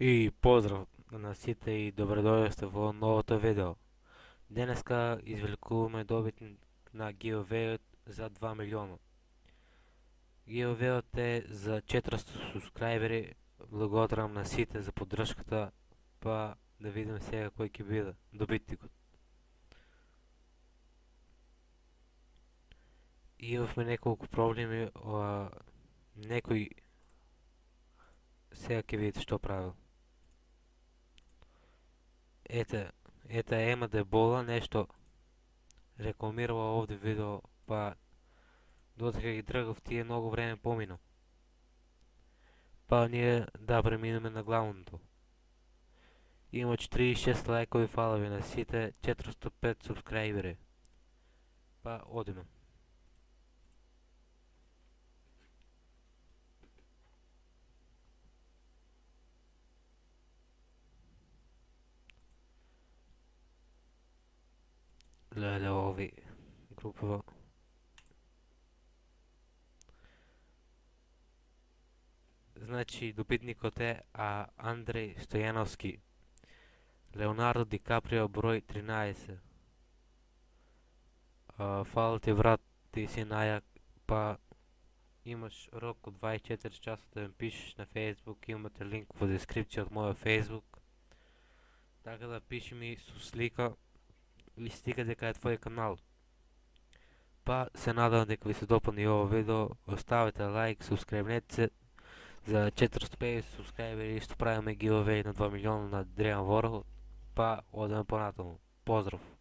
И поздрав на сите и добредојавте во новото видео. Денеска извлекуваме добитник на giveaway за 2 милиона. Giveaway е за 400 субскрайбери. Благодарам на сите за поддршката, па да видим сега кој ќе биде добитникот. Имавме неколку проблеми, некој сега ќе видите што правил. Ета Ема Дебола нешто рекламирала овде видео, па додека ги дргав тие многу време помина. Па ние да преминеме на главното. Има 46 лайкови, фала ви на сите, 405 субскрайбери. Па одиме. Леле ови групова. Значи добитникот е Андреј Стојановски. Леонардо Ди Каприо број 13. Фала ти брат, ти си најак, па имаш рок од 24 часа да ми пишеш на Facebook, имате линк во дескрипција од мојот Facebook. Така да пиши ми со слика и стига дека е твој канал. Па се надам дека ви се допадне ово видео, оставете лайк, субскрибнете се за 450 субскрайбери, исто правиме giveaway на 2 милиона на Дреан Ворхол, па одеме понатаму. Поздрав!